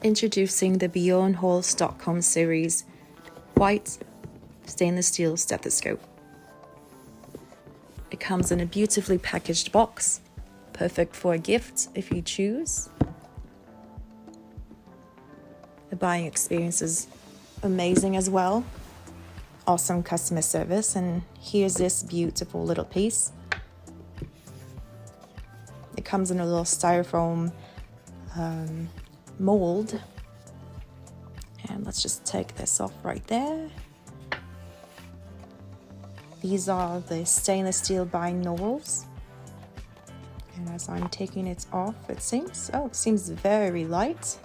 Introducing the Bjorn Hall Stockholm series white stainless steel stethoscope. It comes in a beautifully packaged box, perfect for a gift if you choose. The buying experience is amazing as well. Awesome customer service, and here's this beautiful little piece. It comes in a little styrofoam mold, and let's just take this off right there. These are the stainless steel binaurals, and as I'm taking it off, it seems very light.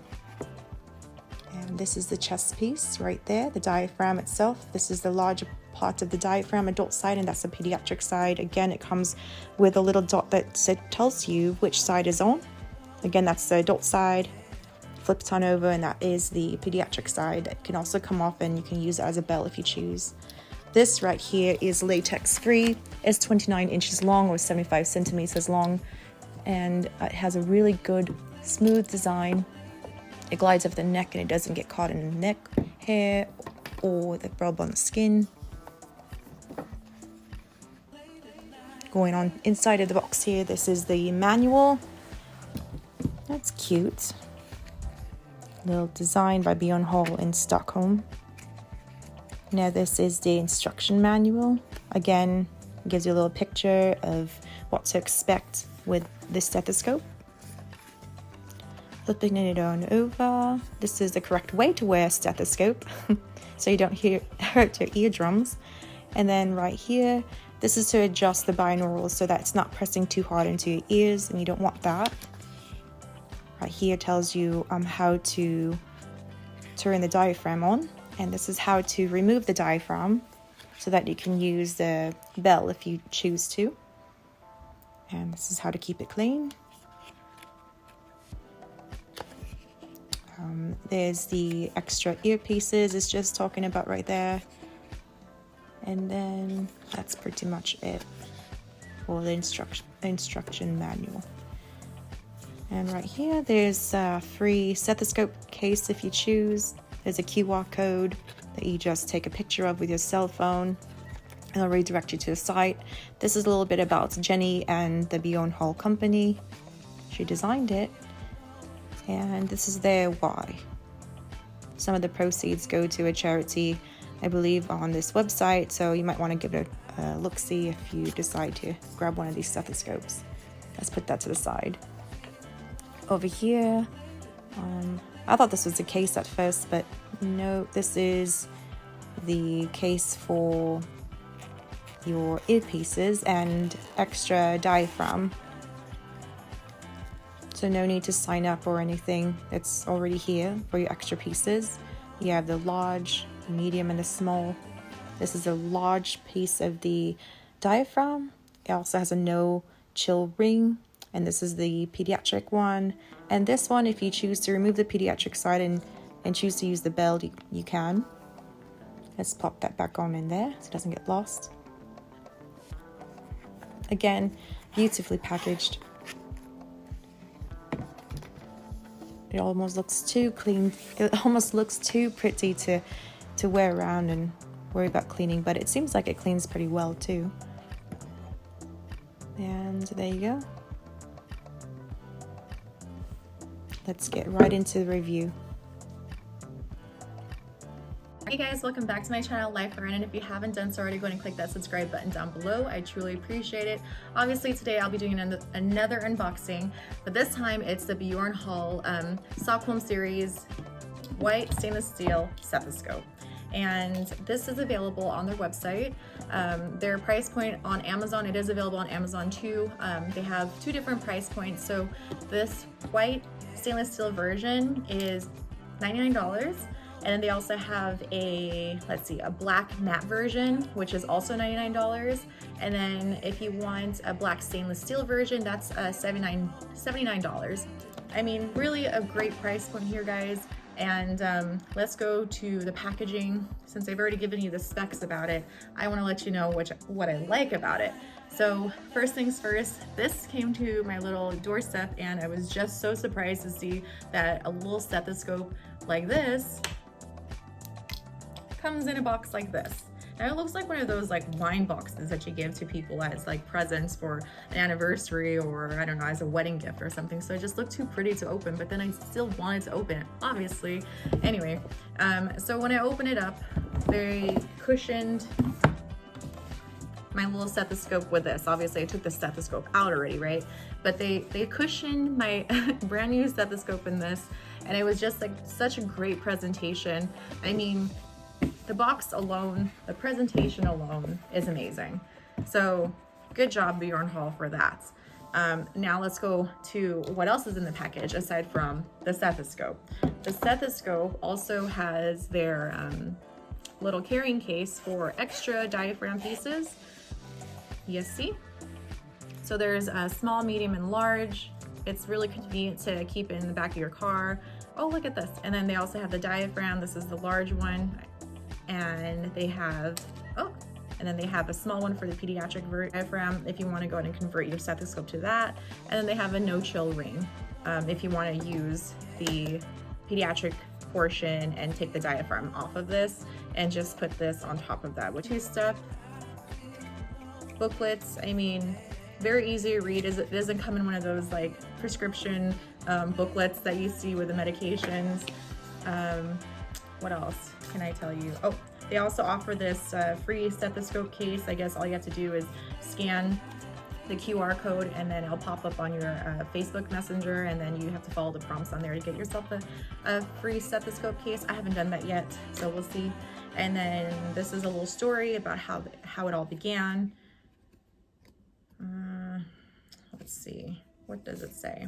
And this is the chest piece right there, the diaphragm itself. This is the larger part of the diaphragm, adult side, and that's the pediatric side. Again, it comes with a little dot that tells you which side is on. Again, that's the adult side. Flipped on over, and that is the pediatric side. It can also come off, and you can use it as a belt if you choose. This right here is latex free. It's 29 inches long or 75 centimeters long, and it has a really good smooth design. It glides over the neck and it doesn't get caught in the neck hair or the rub on the skin. Going on inside of the box here, this is the manual. That's cute. Little design by Bjorn Hall in Stockholm. Now this is the instruction manual. Again, it gives you a little picture of what to expect with this stethoscope. Flipping it on over, this is the correct way to wear a stethoscope so you don't hurt your eardrums. And then right here, this is to adjust the binaurals so that it's not pressing too hard into your ears, and you don't want that. Right here tells you how to turn the diaphragm on, and this is how to remove the diaphragm so that you can use the bell if you choose to. And this is how to keep it clean. There's the extra earpieces, it's just talking about right there. And then that's pretty much it for the instruction manual. And right here, there's a free stethoscope case if you choose. There's a QR code that you just take a picture of with your cell phone, and it'll redirect you to the site. This is a little bit about Jenny and the Bjorn Hall company. She designed it, and this is their why. Some of the proceeds go to a charity, I believe, on this website, so you might want to give it a look-see if you decide to grab one of these stethoscopes. Let's put that to the side. Over here, I thought this was the case at first, but no, this is the case for your earpieces and extra diaphragm. So no need to sign up or anything. It's already here for your extra pieces. You have the large, the medium, and the small. This is a large piece of the diaphragm. It also has a no chill ring, and this is the pediatric one. And this one, if you choose to remove the pediatric side and choose to use the belt, you can. Let's pop that back on in there so it doesn't get lost. Again, beautifully packaged. It almost looks too clean. It almost looks too pretty to wear around and worry about cleaning, but it seems like it cleans pretty well too. And there you go. Let's get right into the review. Hey guys, welcome back to my channel, Lifern, and if you haven't done so already, go ahead and click that subscribe button down below. I truly appreciate it. Obviously today I'll be doing another unboxing, but this time it's the Bjorn Hall Stockholm series white stainless steel stethoscope. And this is available on their website. Their price point on Amazon, it is available on Amazon too. They have two different price points. So this white stainless steel version is $99. And then they also have a black matte version, which is also $99. And then if you want a black stainless steel version, that's $79. I mean, really a great price point here, guys. And let's go to the packaging. Since I've already given you the specs about it, I want to let you know what I like about it. So first things first, this came to my little doorstep, and I was just so surprised to see that a little stethoscope like this comes in a box like this. And it looks like one of those like wine boxes that you give to people as like presents for an anniversary, or I don't know, as a wedding gift or something. So it just looked too pretty to open, but then I still wanted to open it, obviously. Anyway, so when I open it up, they cushioned my little stethoscope with this. Obviously I took the stethoscope out already, right? But they cushioned my brand new stethoscope in this, and it was just like such a great presentation. I mean, the box alone, the presentation alone is amazing. So good job, Bjorn Hall, for that. Now let's go to what else is in the package aside from the stethoscope. The stethoscope also has their little carrying case for extra diaphragm pieces. You see? So there's a small, medium, and large. It's really convenient to keep in the back of your car. Oh, look at this. And then they also have the diaphragm. This is the large one. And they have, and then they have a small one for the pediatric diaphragm if you want to go ahead and convert your stethoscope to that. And then they have a no-chill ring if you want to use the pediatric portion and take the diaphragm off of this and just put this on top of that. With two-step booklets, I mean, very easy to read. It doesn't come in one of those like prescription booklets that you see with the medications. What else can I tell you? Oh, they also offer this free stethoscope case. I guess all you have to do is scan the QR code and then it'll pop up on your Facebook Messenger, and then you have to follow the prompts on there to get yourself a free stethoscope case. I haven't done that yet, so we'll see. And then this is a little story about how it all began. Let's see, what does it say?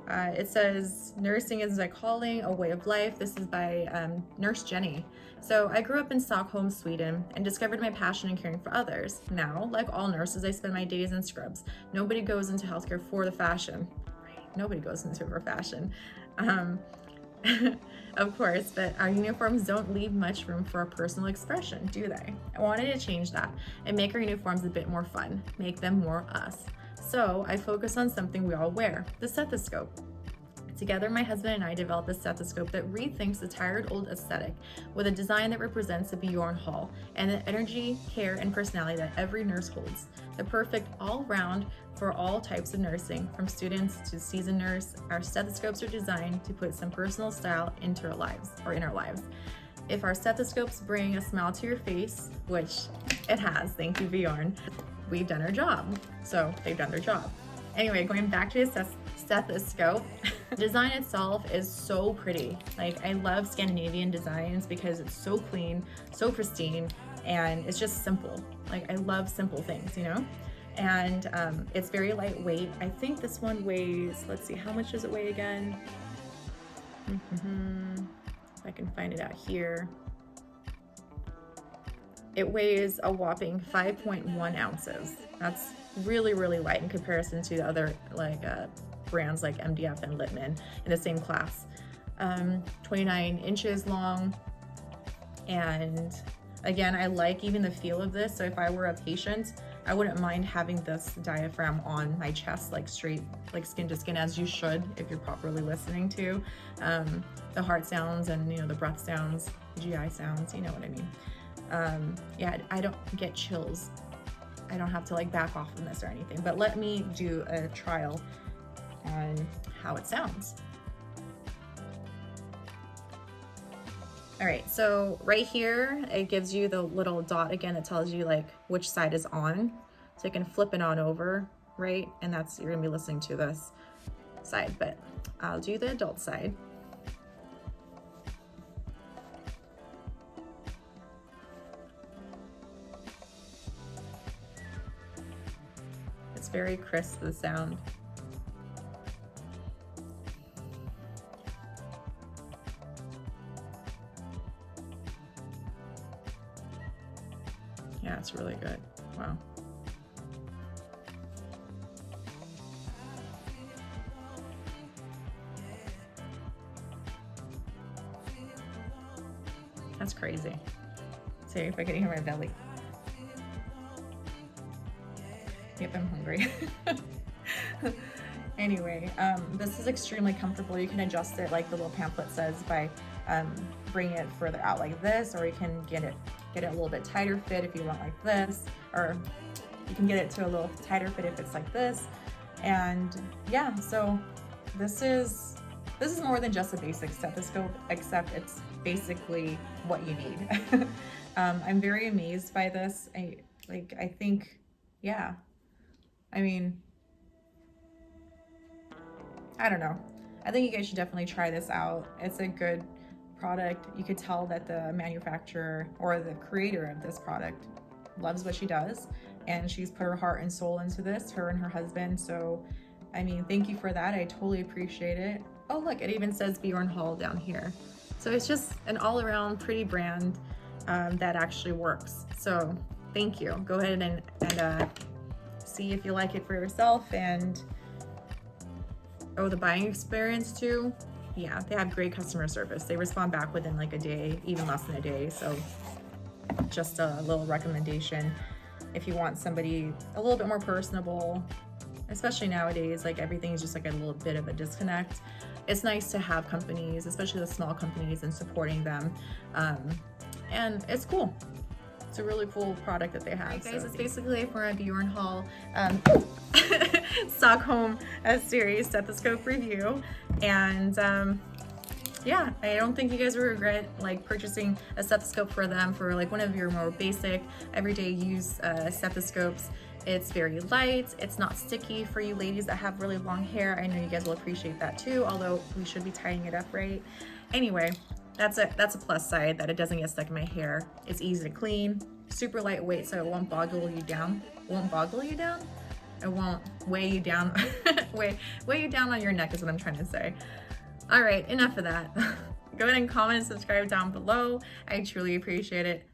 It says, nursing is a calling, a way of life. This is by Nurse Jenny. So I grew up in Stockholm, Sweden, and discovered my passion in caring for others. Now, like all nurses, I spend my days in scrubs. Nobody goes into healthcare for the fashion. Right? Nobody goes into it for fashion. Of course, but our uniforms don't leave much room for a personal expression, do they? I wanted to change that and make our uniforms a bit more fun, make them more us. So I focus on something we all wear, the stethoscope. Together, my husband and I developed a stethoscope that rethinks the tired old aesthetic with a design that represents the Bjorn Hall and the energy, care, and personality that every nurse holds. The perfect all-round for all types of nursing, from students to seasoned nurse. Our stethoscopes are designed to put some personal style into our lives, or in our lives. If our stethoscopes bring a smile to your face, which it has, thank you, Bjorn, we've done our job. So they've done their job. Anyway, going back to the stethoscope, the design itself is so pretty. Like, I love Scandinavian designs because it's so clean, so pristine, and it's just simple. Like, I love simple things, you know? And it's very lightweight. I think this one weighs, let's see, how much does it weigh again? If I can find it out here. It weighs a whopping 5.1 ounces. That's really, really light in comparison to the other brands like MDF and Littmann in the same class. 29 inches long. And again, I like even the feel of this. So if I were a patient, I wouldn't mind having this diaphragm on my chest, like straight, like skin to skin, as you should if you're properly listening to the heart sounds and, you know, the breath sounds, GI sounds, you know what I mean. Yeah, I don't get chills. I don't have to like back off from this or anything, but let me do a trial on how it sounds. All right, so right here, it gives you the little dot again that tells you like which side is on. So you can flip it on over, right? And that's, you're gonna be listening to this side, but I'll do the adult side. It's very crisp, the sound. Yeah, it's really good. Wow. That's crazy. See if I can hear my belly. Yep, I'm hungry. Anyway, this is extremely comfortable. You can adjust it like the little pamphlet says by bringing it further out like this, or you can get it a little bit tighter fit if you want like this, or you can get it to a little tighter fit if it's like this. And yeah, so this is more than just a basic stethoscope, except it's basically what you need. I'm very amazed by this. I think, yeah, I mean, I don't know. I think you guys should definitely try this out. It's a good product. You could tell that the manufacturer or the creator of this product loves what she does, and she's put her heart and soul into this, her and her husband. So, I mean, thank you for that. I totally appreciate it. Oh, look, it even says Bjorn Hall down here. So it's just an all-around pretty brand that actually works. So thank you. Go ahead and see if you like it for yourself. And oh, the buying experience too. Yeah, they have great customer service. They respond back within like a day, even less than a day. So just a little recommendation if you want somebody a little bit more personable, especially nowadays, like everything is just like a little bit of a disconnect. It's nice to have companies, especially the small companies, and supporting them. And it's cool. It's a really cool product that they have. Right, guys, so it's basically for a Bjorn Hall Stockholm series stethoscope review. And yeah, I don't think you guys will regret like purchasing a stethoscope for them for like one of your more basic everyday use stethoscopes. It's very light, it's not sticky for you ladies that have really long hair. I know you guys will appreciate that too, although we should be tying it up right. Anyway, that's a plus side, that it doesn't get stuck in my hair. It's easy to clean, super lightweight, so it won't boggle you down. Won't boggle you down? It won't weigh you down. weigh you down on your neck is what I'm trying to say. All right, enough of that. Go ahead and comment and subscribe down below. I truly appreciate it.